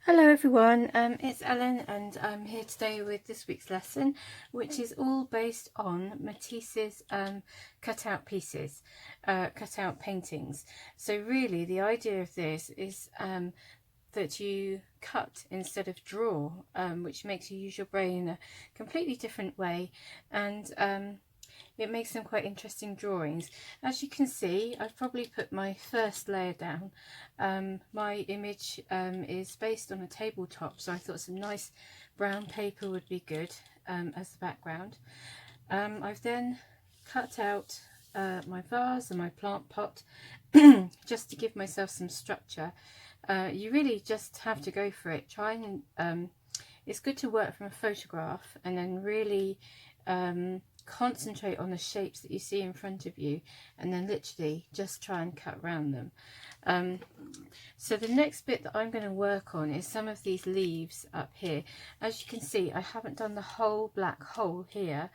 Hello everyone, it's Ellen and I'm here today with this week's lesson, which is all based on Matisse's cutout pieces, cutout paintings. So really the idea of this is that you cut instead of draw, which makes you use your brain in a completely different way, and it makes them quite interesting drawings. As you can see, I've probably put my first layer down. My image is based on a tabletop, so I thought some nice brown paper would be good as the background. I've then cut out my vase and my plant pot just to give myself some structure. You really just have to go for it. Try and it's good to work from a photograph and then really concentrate on the shapes that you see in front of you, and then literally just try and cut around them. So the next bit that I'm going to work on is some of these leaves up here. As you can see, I haven't done the whole black hole here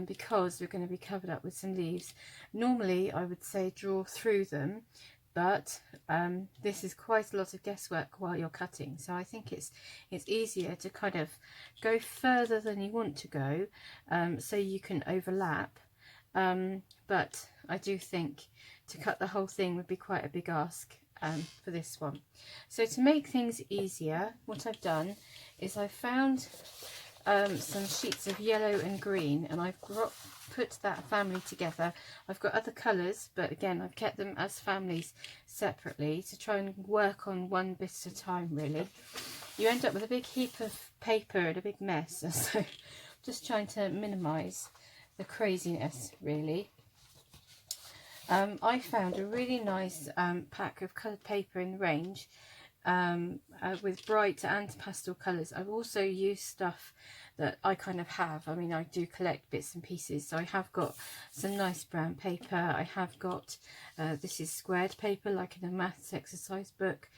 because we're going to be covered up with some leaves. Normally I would say draw through them, but this is quite a lot of guesswork while you're cutting, so I think it's easier to kind of go further than you want to go, so you can overlap, but I do think to cut the whole thing would be quite a big ask for this one. So to make things easier, what I've done is I found some sheets of yellow and green, and I've put that family together. I've got other colours, but again I've kept them as families separately to try and work on one bit at a time. Really, you end up with a big heap of paper and a big mess, so just trying to minimise the craziness really. I found a really nice pack of coloured paper in the range with bright and pastel colours. I've also used stuff that I kind of have. I mean, I do collect bits and pieces, so I have got some nice brown paper. I have got this is squared paper, like in a maths exercise book,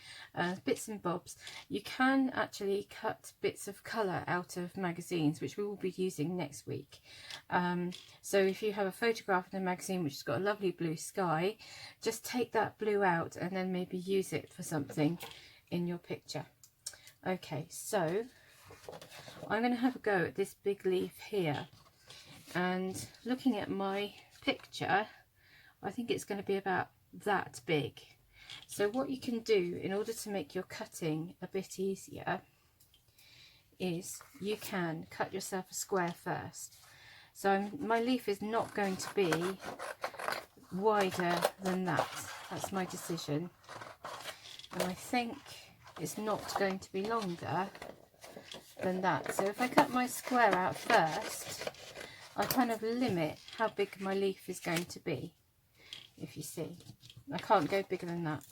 bits and bobs. You can actually cut bits of colour out of magazines, which we will be using next week. So if you have a photograph in a magazine which has got a lovely blue sky, just take that blue out and then maybe use it for something in your picture. Okay, so I'm going to have a go at this big leaf here, and looking at my picture I think it's going to be about that big. So what you can do in order to make your cutting a bit easier is you can cut yourself a square first. So my leaf is not going to be wider than that. That's my decision, and I think it's not going to be longer than that. So if I cut my square out first, I kind of limit how big my leaf is going to be. If you see, I can't go bigger than that.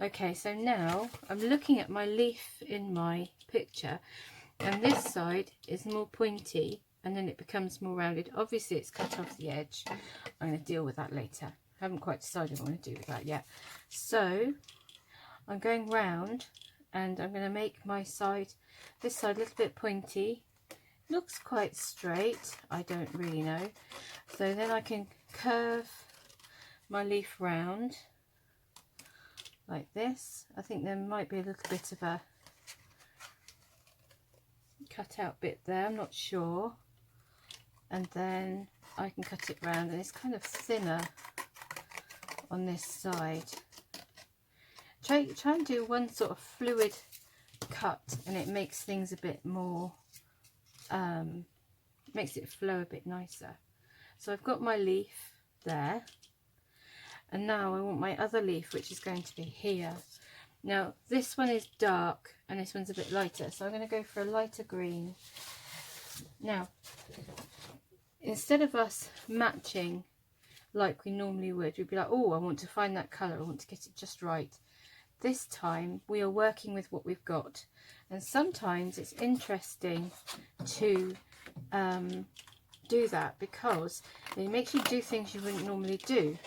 Okay, so now I'm looking at my leaf in my picture, and this side is more pointy and then it becomes more rounded. Obviously it's cut off the edge. I'm going to deal with that later. I haven't quite decided what I'm going to do with that yet. So I'm going round and I'm going to make my side, this side, a little bit pointy. Looks quite straight, I don't really know. So then I can curve my leaf round like this. I think there might be a little bit of a cut out bit there, I'm not sure. And then I can cut it round, and it's kind of thinner on this side. Try and do one sort of fluid cut, and it makes things a bit more, makes it flow a bit nicer. So I've got my leaf there, and now I want my other leaf, which is going to be here. Now this one is dark and this one's a bit lighter, so I'm going to go for a lighter green. Now instead of us matching like we normally would, we'd be like, oh, I want to find that colour, I want to get it just right. This time we are working with what we've got, and sometimes it's interesting to do that because it makes you do things you wouldn't normally do,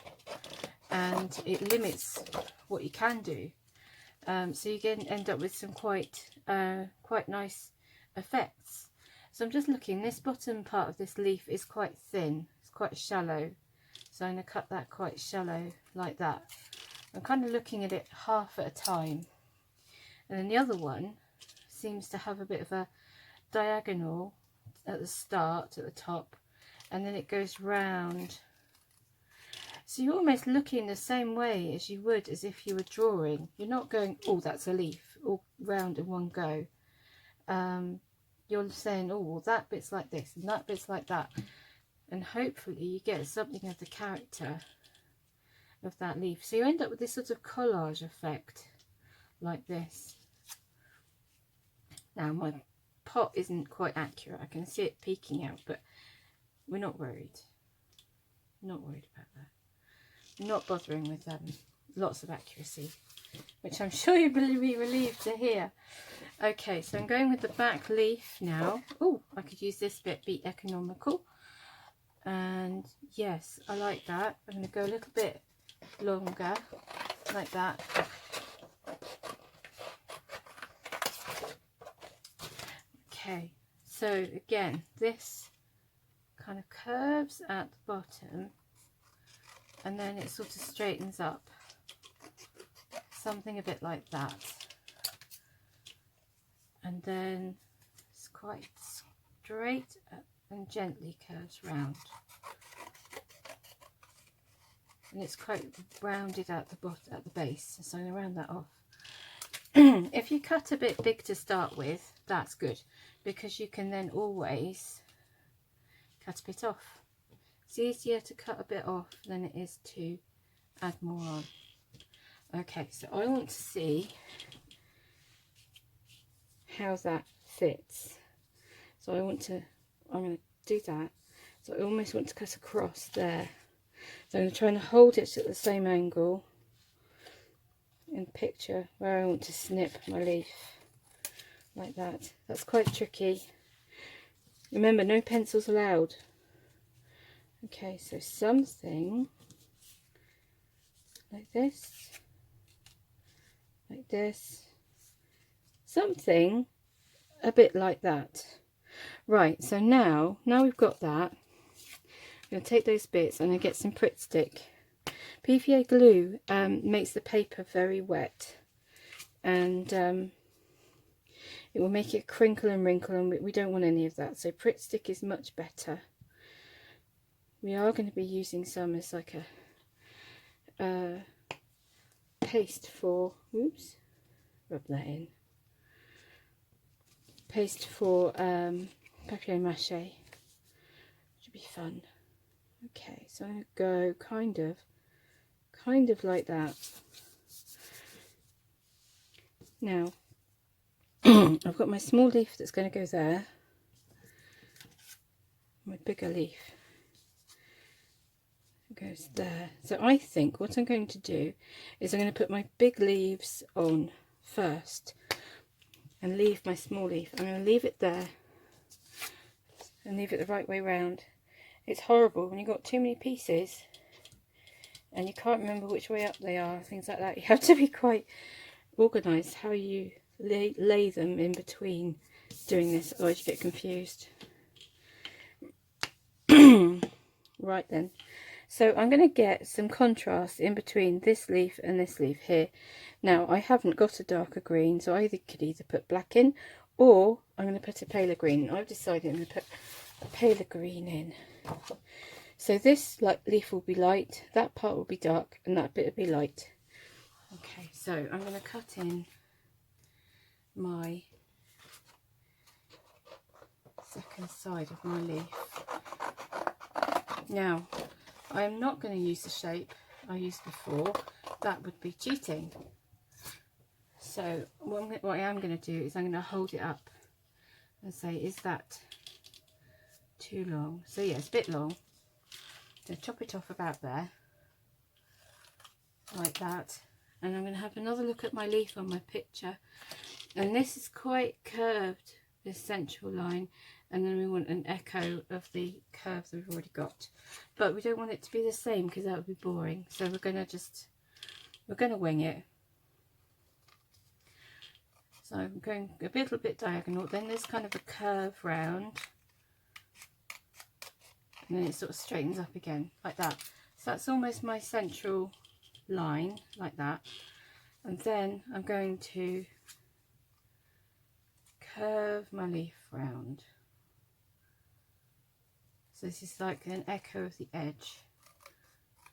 and it limits what you can do. So you can end up with some quite nice effects. So I'm just looking, this bottom part of this leaf is quite thin, it's quite shallow, so I'm going to cut that quite shallow like that. I'm kind of looking at it half at a time, and then the other one seems to have a bit of a diagonal at the start, at the top, and then it goes round. So you're almost looking the same way as you would as if you were drawing. You're not going, oh, that's a leaf, all round in one go. You're saying, oh, well, that bit's like this and that bit's like that. And hopefully you get something of the character of that leaf. So you end up with this sort of collage effect like this. Now my pot isn't quite accurate. I can see it peeking out, but we're not worried. Not worried about that. Not bothering with lots of accuracy, which I'm sure you'll be relieved to hear. Okay, so I'm going with the back leaf now. Oh, I could use this bit, be economical. And yes, I like that. I'm going to go a little bit longer, like that. Okay, so again, this kind of curves at the bottom, and then it sort of straightens up, something a bit like that, and then it's quite straight and gently curves round, and it's quite rounded at the bottom, at the base, so I'm going to round that off. If you cut a bit big to start with, that's good, because you can then always cut a bit off. It's easier to cut a bit off than it is to add more on. Okay, so I want to see how that fits. So I'm going to do that. So I almost want to cut across there. So I'm going to try and hold it at the same angle and picture where I want to snip my leaf, like that. That's quite tricky. Remember, no pencils allowed. Okay, so something like this, something a bit like that. Right, so now we've got that, I'm going to take those bits and I get some Pritt stick. PVA glue makes the paper very wet, and it will make it crinkle and wrinkle, and we don't want any of that, so Pritt stick is much better. We are going to be using some as like a paste for, oops, rub that in, paste for papier-mâché, which would be fun. Okay, so I'm going to go kind of like that. Now, I've got my small leaf that's going to go there, my bigger leaf goes there. So I think what I'm going to do is I'm going to put my big leaves on first and leave my small leaf. I'm going to leave it there and leave it the right way round. It's horrible when you've got too many pieces and you can't remember which way up they are, things like that. You have to be quite organised how you lay them in between doing this, otherwise you get confused. Right then, so I'm going to get some contrast in between this leaf and this leaf here. Now I haven't got a darker green, so I could either put black in or I'm going to put a paler green. I've decided I'm going to put a paler green in. So this leaf will be light, that part will be dark, and that bit will be light. Okay, so I'm going to cut in my second side of my leaf. Now, I am not going to use the shape I used before. That would be cheating. So what I am going to do is I'm going to hold it up and say, is that too long? So yeah, it's a bit long. So chop it off about there, like that. And I'm going to have another look at my leaf on my picture. And this is quite curved, this central line. And then we want an echo of the curve that we've already got. But we don't want it to be the same because that would be boring. So we're going to wing it. So I'm going a little bit diagonal. Then there's kind of a curve round. And then it sort of straightens up again, like that. So that's almost my central line, like that. And then I'm going to curve my leaf round. So this is like an echo of the edge,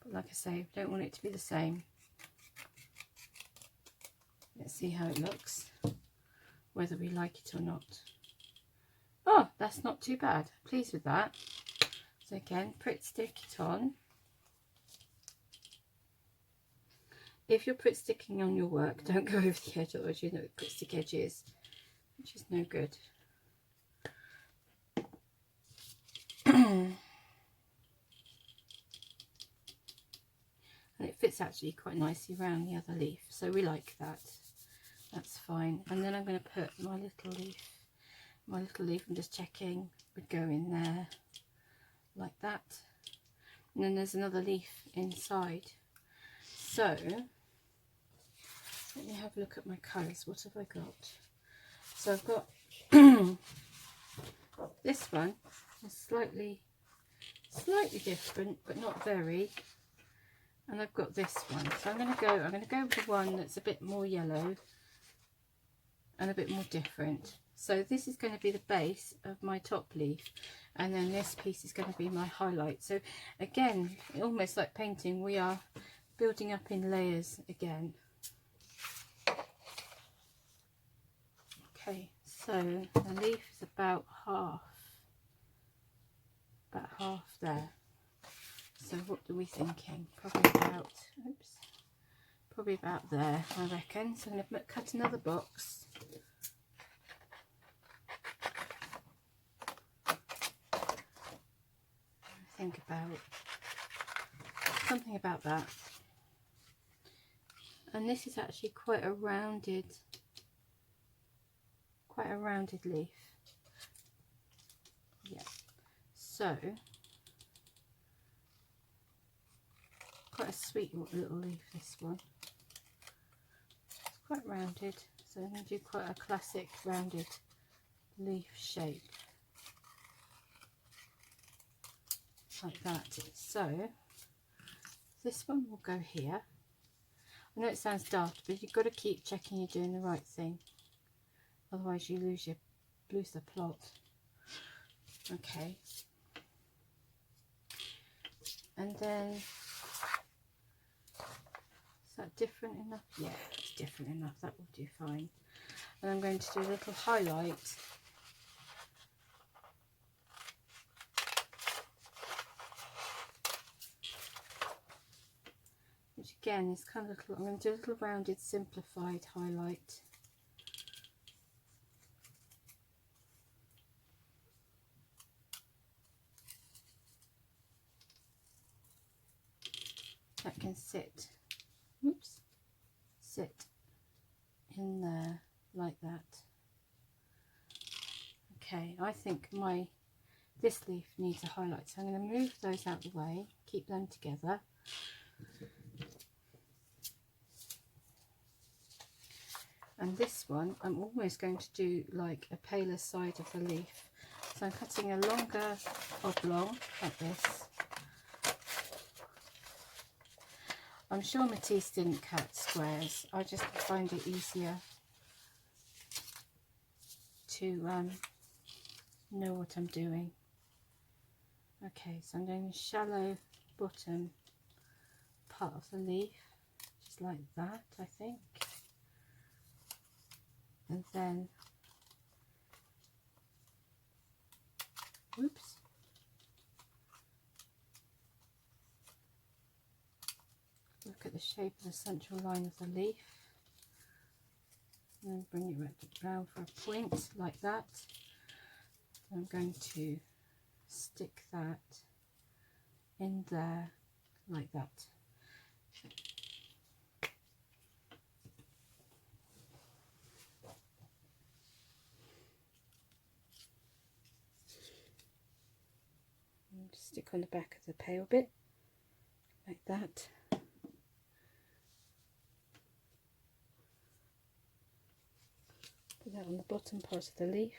but like I say, don't want it to be the same. Let's see how it looks, whether we like it or not. Oh, that's not too bad. Pleased with that. So again, Pritt stick it on. If you're Pritt sticking on your work, don't go over the edge, otherwise you know what Pritt stick edge is, which is no good. And it fits actually quite nicely around the other leaf, so we like that. That's fine. And then I'm going to put my little leaf, I'm just checking, would go in there like that. And then there's another leaf inside. So let me have a look at my colours. What have I got? So I've got this one is slightly different, but not very. And I've got this one. So I'm going to go with the one that's a bit more yellow and a bit more different. So this is going to be the base of my top leaf, and then this piece is going to be my highlight. So again, almost like painting, we are building up in layers again. Okay, so the leaf is about half there. So what are we thinking? Probably about there, I reckon. So I'm going to cut another box. Think about something about that. And this is actually quite a rounded leaf. Yeah. So quite a sweet little leaf, this one. It's quite rounded, so I'm going to do quite a classic rounded leaf shape. Like that. So this one will go here. I know it sounds daft, but you've got to keep checking you're doing the right thing, otherwise you lose the plot. Okay, and then is that different enough? Yeah, it's different enough. That will do fine. And I'm going to do a little highlight. Which again is kind of little, I'm going to do a little rounded simplified highlight. That can sit in there like that. Okay, I think this leaf needs a highlight, so I'm going to move those out of the way, keep them together. And this one, I'm almost going to do like a paler side of the leaf. So I'm cutting a longer oblong like this. I'm sure Matisse didn't cut squares. I just find it easier to know what I'm doing. Okay, so I'm doing a shallow bottom part of the leaf, just like that, I think. And then, whoops, look at the shape of the central line of the leaf, and then bring it round for a point like that. I'm going to stick that in there like that. And stick on the back of the pale bit like that. Put that on the bottom part of the leaf.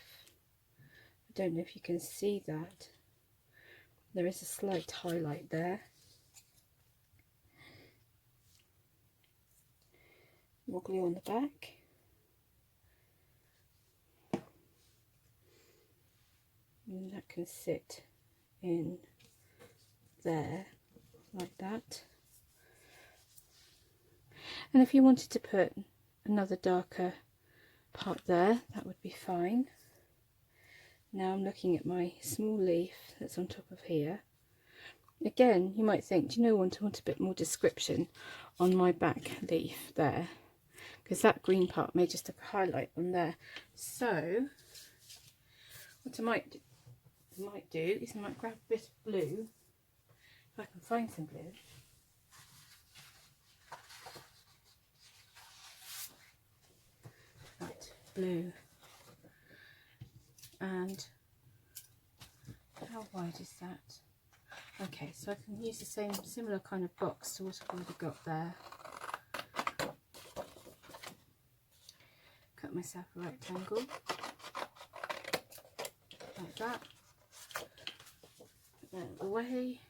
I don't know if you can see that. There is a slight highlight there. More glue on the back. And that can sit in there like that. And if you wanted to put another darker part there, that would be fine. Now I'm looking at my small leaf that's on top of here. Again, you might think, do you know what, I want a bit more description on my back leaf there, because that green part may just have a highlight on there. So what I might do is I might grab a bit of blue, if I can find some blue. Right, blue. And how wide is that? Okay, so I can use the same similar kind of box to what I've already got there. Cut myself a rectangle like that. Put that away.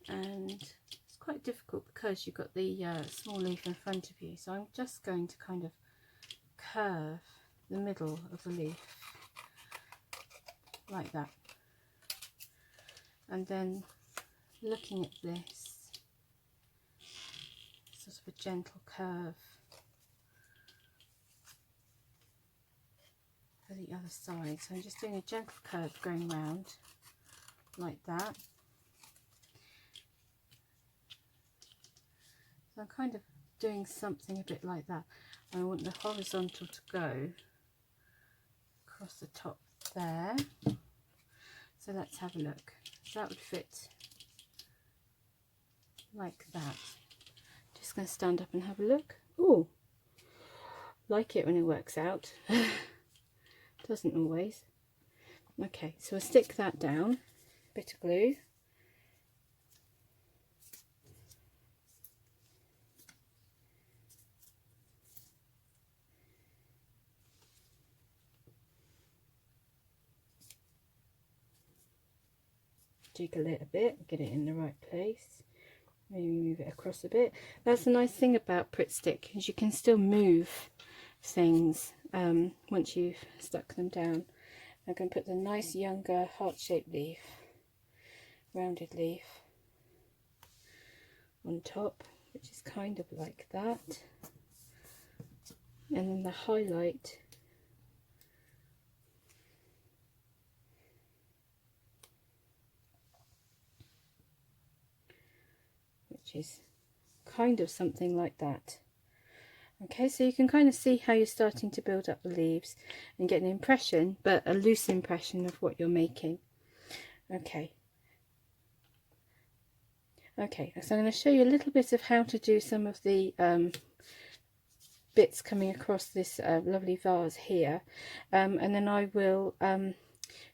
And it's quite difficult because you've got the small leaf in front of you, so I'm just going to kind of curve the middle of the leaf like that, and then looking at this, sort of a gentle curve for the other side. So I'm just doing a gentle curve going round like that. So I'm kind of doing something a bit like that. I want the horizontal to go across the top there. So let's have a look. So that would fit like that. Just going to stand up and have a look. Oh, like it when it works out. Doesn't always. Okay, so I'll stick that down. Bit of glue. Jiggle it a bit, get it in the right place. Maybe move it across a bit. That's the nice thing about Pritt Stick, is you can still move things once you've stuck them down. I'm going to put the nice younger heart-shaped leaf, rounded leaf, on top, which is kind of like that. And then the highlight is kind of something like that. Okay, so you can kind of see how you're starting to build up the leaves and get an impression, but a loose impression of what you're making. Okay, so I'm going to show you a little bit of how to do some of the bits coming across this lovely vase here, and then I will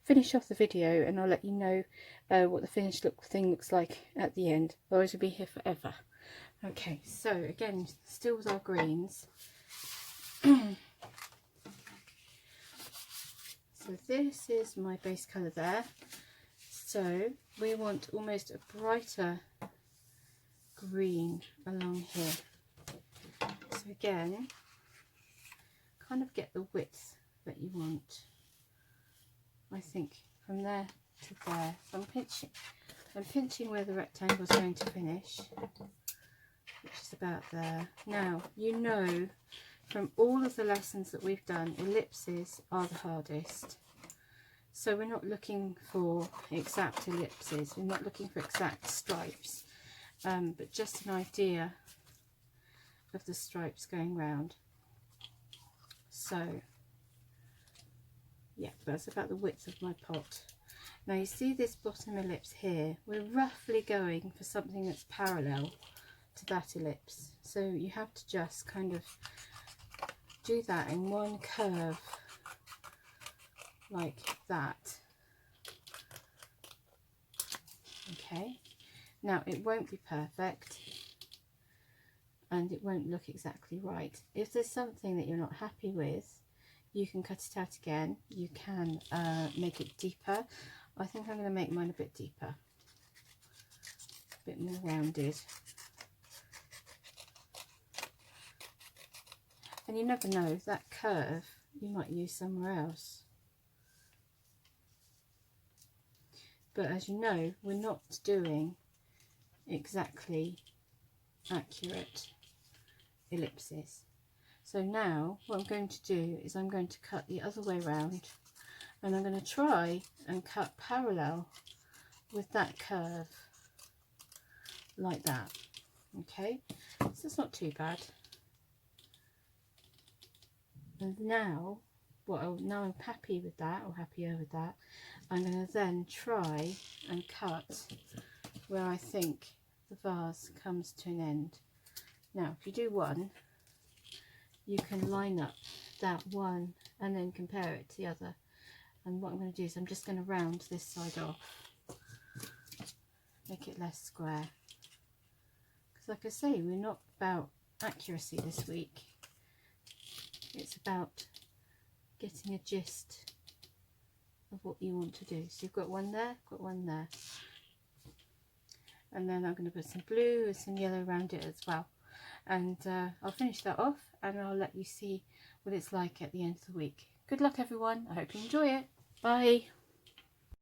finish off the video and I'll let you know what the finished thing looks like at the end. Otherwise we'll be here forever. Okay, so again, still with our greens. So this is my base colour there. So we want almost a brighter green along here. So again, kind of get the width that you want. I think from there to there. So I'm pinching where the rectangle is going to finish, which is about there. Now, you know from all of the lessons that we've done, ellipses are the hardest. So we're not looking for exact ellipses, we're not looking for exact stripes, but just an idea of the stripes going round. So yeah, that's about the width of my pot. Now you see this bottom ellipse here, we're roughly going for something that's parallel to that ellipse. So you have to just kind of do that in one curve like that. Okay, now it won't be perfect and it won't look exactly right. If there's something that you're not happy with, you can cut it out again. You can make it deeper. I think I'm going to make mine a bit deeper, a bit more rounded. And you never know, that curve you might use somewhere else. But as you know, we're not doing exactly accurate ellipses. So now what I'm going to do is I'm going to cut the other way around, and I'm going to try and cut parallel with that curve like that. Okay, so it's not too bad. And now now I'm happy with that, or happier with that, I'm going to then try and cut where I think the vase comes to an end. Now if you do one, you can line up that one and then compare it to the other. And what I'm going to do is I'm just going to round this side off, make it less square, because like I say, we're not about accuracy this week, it's about getting a gist of what you want to do. So you've got one there, got one there, and then I'm going to put some blue and some yellow around it as well. And I'll finish that off and I'll let you see what it's like at the end of the week. Good luck everyone, I hope you enjoy it. Bye.